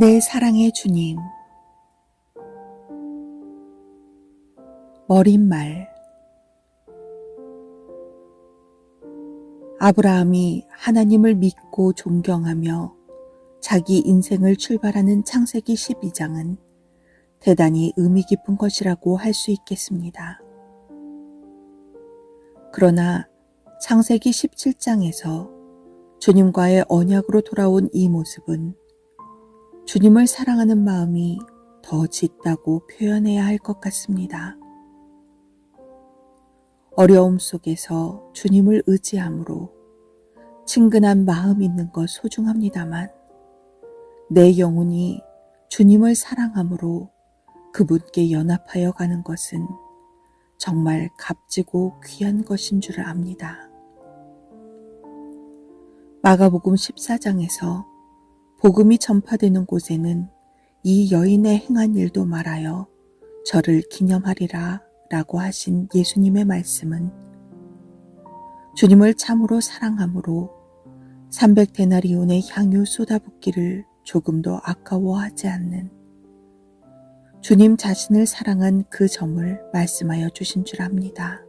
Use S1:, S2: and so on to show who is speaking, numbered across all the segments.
S1: 내 사랑의 주님. 머릿말. 아브라함이 하나님을 믿고 존경하며 자기 인생을 출발하는 창세기 12장은 대단히 의미 깊은 것이라고 할 수 있겠습니다. 그러나 창세기 17장에서 주님과의 언약으로 돌아온 이 모습은 주님을 사랑하는 마음이 더 짙다고 표현해야 할 것 같습니다. 어려움 속에서 주님을 의지함으로 친근한 마음 있는 것 소중합니다만 내 영혼이 주님을 사랑함으로 그분께 연합하여 가는 것은 정말 값지고 귀한 것인 줄 압니다. 마가복음 14장에서 복음이 전파되는 곳에는 이 여인의 행한 일도 말하여 저를 기념하리라 라고 하신 예수님의 말씀은 주님을 참으로 사랑함으로 300데나리온의 향유 쏟아붓기를 조금도 아까워하지 않는 주님 자신을 사랑한 그 점을 말씀하여 주신 줄 압니다.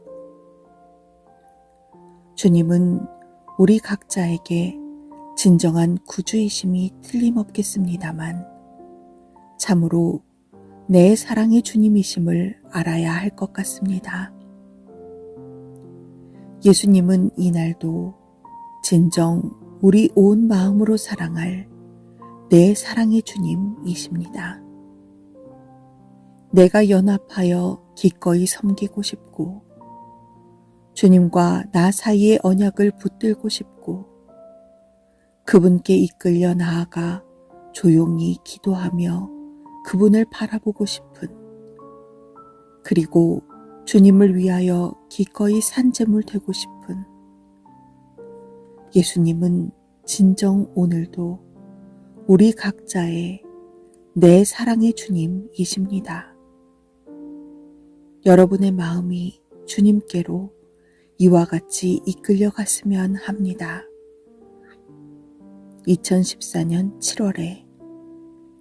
S1: 주님은 우리 각자에게 진정한 구주이심이 틀림없겠습니다만 참으로 내 사랑의 주님이심을 알아야 할 것 같습니다. 예수님은 이날도 진정 우리 온 마음으로 사랑할 내 사랑의 주님이십니다. 내가 연합하여 기꺼이 섬기고 싶고 주님과 나 사이의 언약을 붙들고 싶고 그분께 이끌려 나아가 조용히 기도하며 그분을 바라보고 싶은 그리고 주님을 위하여 기꺼이 산재물 되고 싶은 예수님은 진정 오늘도 우리 각자의 내 사랑의 주님이십니다. 여러분의 마음이 주님께로 이와 같이 이끌려갔으면 합니다. 2014년 7월에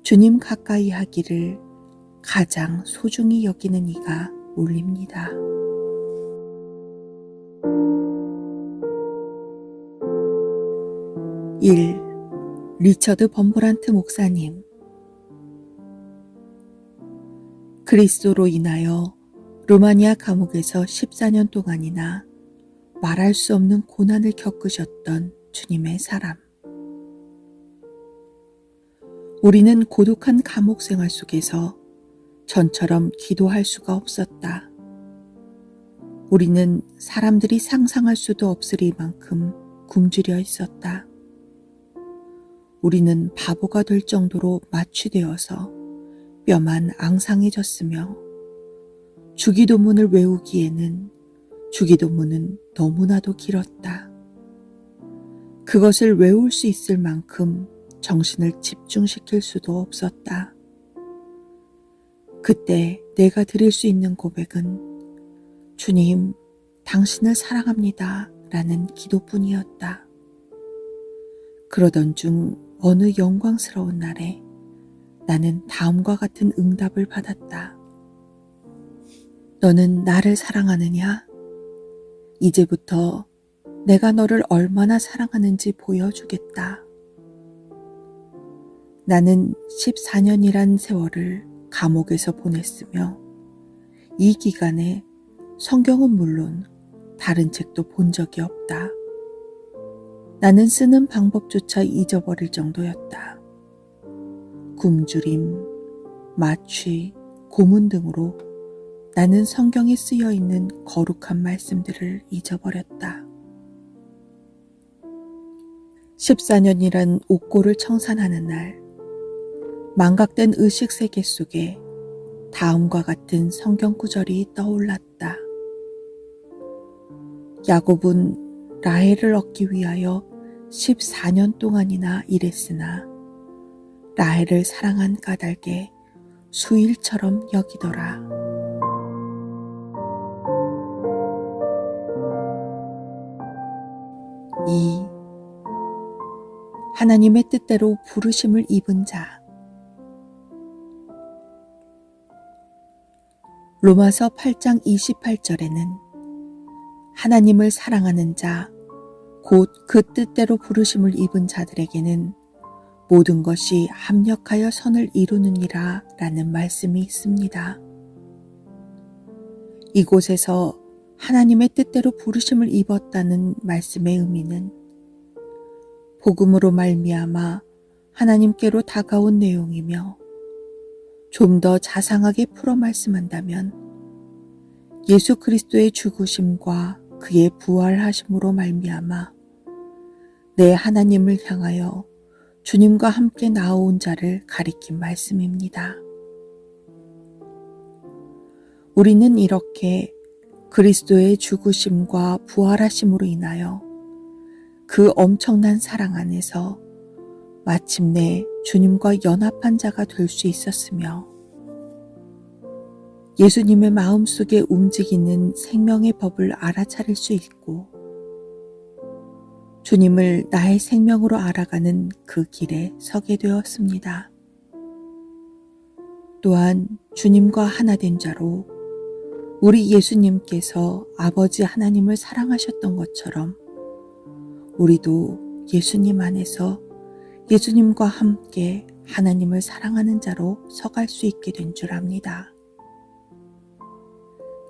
S1: 주님 가까이 하기를 가장 소중히 여기는 이가 올립니다. 1. 리처드 범브란트 목사님. 그리스도로 인하여 루마니아 감옥에서 14년 동안이나 말할 수 없는 고난을 겪으셨던 주님의 사람. 우리는 고독한 감옥 생활 속에서 전처럼 기도할 수가 없었다. 우리는 사람들이 상상할 수도 없으리만큼 굶주려 있었다. 우리는 바보가 될 정도로 마취되어서 뼈만 앙상해졌으며 주기도문을 외우기에는 주기도문은 너무나도 길었다. 그것을 외울 수 있을 만큼 정신을 집중시킬 수도 없었다. 그때 내가 드릴 수 있는 고백은 주님, 당신을 사랑합니다 라는 기도뿐이었다. 그러던 중 어느 영광스러운 날에 나는 다음과 같은 응답을 받았다. 너는 나를 사랑하느냐? 이제부터 내가 너를 얼마나 사랑하는지 보여주겠다. 나는 14년이란 세월을 감옥에서 보냈으며 이 기간에 성경은 물론 다른 책도 본 적이 없다. 나는 쓰는 방법조차 잊어버릴 정도였다. 굶주림, 마취, 고문 등으로 나는 성경에 쓰여 있는 거룩한 말씀들을 잊어버렸다. 14년이란 옥고를 청산하는 날, 망각된 의식 세계 속에 다음과 같은 성경 구절이 떠올랐다. 야곱은 라헬을 얻기 위하여 14년 동안이나 일했으나 라헬을 사랑한 까닭에 수일처럼 여기더라. 2. 하나님의 뜻대로 부르심을 입은 자. 로마서 8장 28절에는 하나님을 사랑하는 자, 곧 그 뜻대로 부르심을 입은 자들에게는 모든 것이 합력하여 선을 이루느니라 라는 말씀이 있습니다. 이곳에서 하나님의 뜻대로 부르심을 입었다는 말씀의 의미는 복음으로 말미암아 하나님께로 다가온 내용이며, 좀 더 자상하게 풀어 말씀한다면 예수 그리스도의 죽으심과 그의 부활하심으로 말미암아 내 하나님을 향하여 주님과 함께 나아온 자를 가리킨 말씀입니다. 우리는 이렇게 그리스도의 죽으심과 부활하심으로 인하여 그 엄청난 사랑 안에서 마침내 주님과 연합한 자가 될 수 있었으며, 예수님의 마음속에 움직이는 생명의 법을 알아차릴 수 있고, 주님을 나의 생명으로 알아가는 그 길에 서게 되었습니다. 또한 주님과 하나 된 자로 우리 예수님께서 아버지 하나님을 사랑하셨던 것처럼 우리도 예수님 안에서 예수님과 함께 하나님을 사랑하는 자로 서갈 수 있게 된 줄 압니다.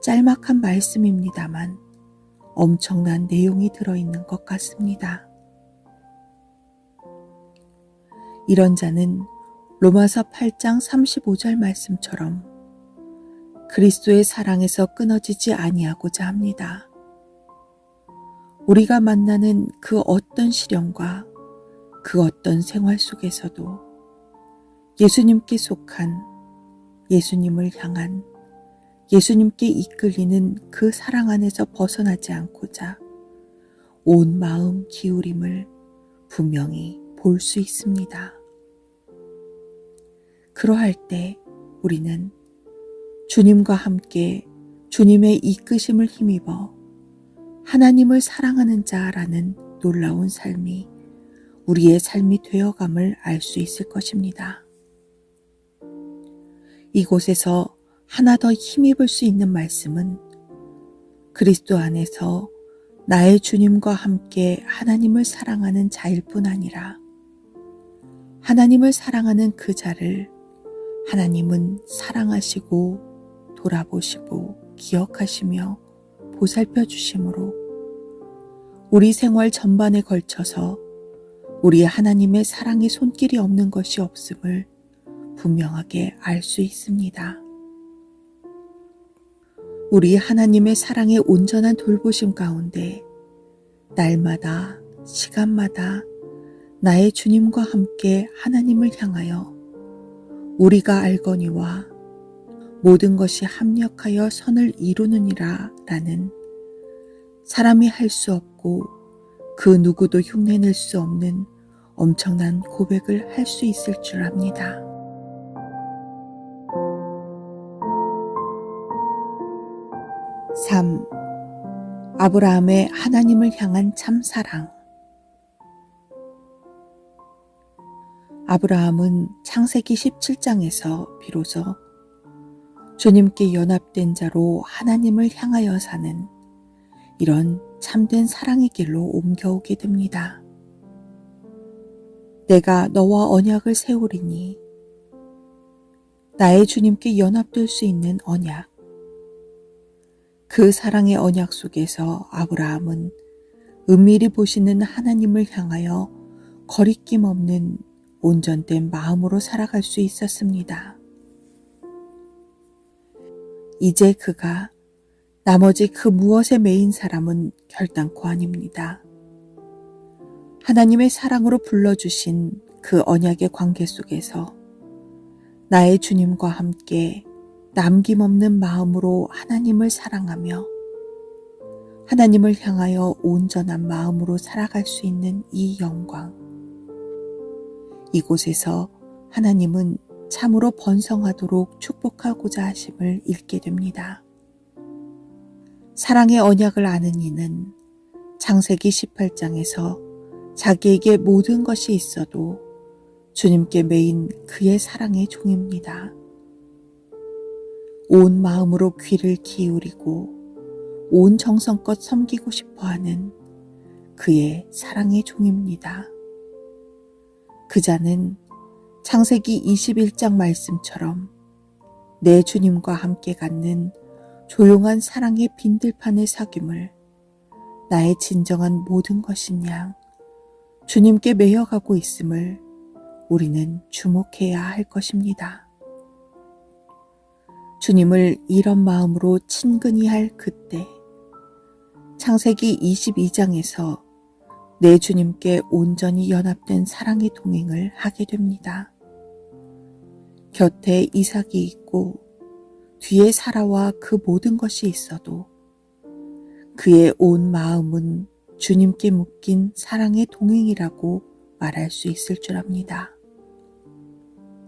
S1: 짤막한 말씀입니다만 엄청난 내용이 들어있는 것 같습니다. 이런 자는 로마서 8장 35절 말씀처럼 그리스도의 사랑에서 끊어지지 아니하고자 합니다. 우리가 만나는 그 어떤 시련과 그 어떤 생활 속에서도 예수님께 속한, 예수님을 향한, 예수님께 이끌리는 그 사랑 안에서 벗어나지 않고자 온 마음 기울임을 분명히 볼 수 있습니다. 그러할 때 우리는 주님과 함께 주님의 이끄심을 힘입어 하나님을 사랑하는 자라는 놀라운 삶이 우리의 삶이 되어감을 알 수 있을 것입니다. 이곳에서 하나 더 힘입을 수 있는 말씀은 그리스도 안에서 나의 주님과 함께 하나님을 사랑하는 자일 뿐 아니라 하나님을 사랑하는 그 자를 하나님은 사랑하시고 돌아보시고 기억하시며 보살펴 주심으로 우리 생활 전반에 걸쳐서 우리 하나님의 사랑의 손길이 없는 것이 없음을 분명하게 알 수 있습니다. 우리 하나님의 사랑의 온전한 돌보심 가운데 날마다 시간마다 나의 주님과 함께 하나님을 향하여 우리가 알거니와 모든 것이 합력하여 선을 이루느니라 라는 사람이 할 수 없고 그 누구도 흉내낼 수 없는 엄청난 고백을 할 수 있을 줄 압니다. (3) 아브라함의 하나님을 향한 참사랑. 아브라함은 창세기 17장에서 비로소 주님께 연합된 자로 하나님을 향하여 사는 이런 참된 사랑의 길로 옮겨오게 됩니다. 내가 너와 언약을 세우리니, 나의 주님께 연합될 수 있는 언약. 그 사랑의 언약 속에서 아브라함은 은밀히 보시는 하나님을 향하여 거리낌 없는 온전된 마음으로 살아갈 수 있었습니다. 이제 그가 나머지 그 무엇에 매인 사람은 결단코 아닙니다. 하나님의 사랑으로 불러주신 그 언약의 관계 속에서 나의 주님과 함께 남김없는 마음으로 하나님을 사랑하며 하나님을 향하여 온전한 마음으로 살아갈 수 있는 이 영광. 이곳에서 하나님은 참으로 번성하도록 축복하고자 하심을 읽게 됩니다. 사랑의 언약을 아는 이는 창세기 18장에서 자기에게 모든 것이 있어도 주님께 매인 그의 사랑의 종입니다. 온 마음으로 귀를 기울이고 온 정성껏 섬기고 싶어하는 그의 사랑의 종입니다. 그 자는 창세기 21장 말씀처럼 내 주님과 함께 갖는 조용한 사랑의 빈들판의 사귐을 나의 진정한 모든 것인 양 주님께 매여가고 있음을 우리는 주목해야 할 것입니다. 주님을 이런 마음으로 친근히 할 그때 창세기 22장에서 내 주님께 온전히 연합된 사랑의 동행을 하게 됩니다. 곁에 이삭이 있고 뒤에 사라와 그 모든 것이 있어도 그의 온 마음은 주님께 묶인 사랑의 동행이라고 말할 수 있을 줄 압니다.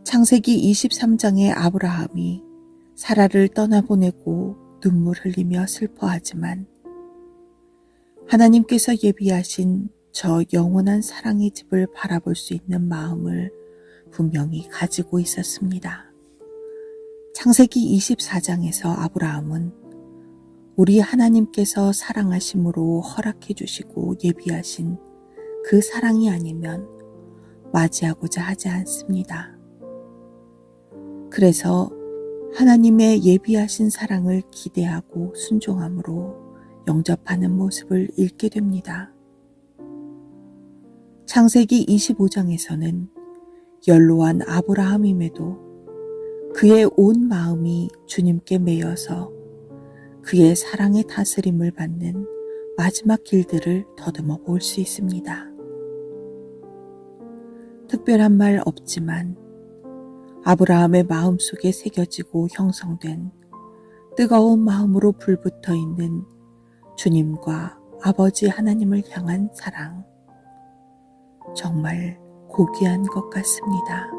S1: 창세기 23장의 아브라함이 사라를 떠나보내고 눈물 흘리며 슬퍼하지만 하나님께서 예비하신 저 영원한 사랑의 집을 바라볼 수 있는 마음을 분명히 가지고 있었습니다. 창세기 24장에서 아브라함은 우리 하나님께서 사랑하심으로 허락해 주시고 예비하신 그 사랑이 아니면 맞이하고자 하지 않습니다. 그래서 하나님의 예비하신 사랑을 기대하고 순종함으로 영접하는 모습을 읽게 됩니다. 창세기 25장에서는 연로한 아브라함임에도 그의 온 마음이 주님께 매여서 그의 사랑의 다스림을 받는 마지막 길들을 더듬어 볼 수 있습니다. 특별한 말 없지만 아브라함의 마음속에 새겨지고 형성된 뜨거운 마음으로 불붙어 있는 주님과 아버지 하나님을 향한 사랑, 정말 고귀한 것 같습니다.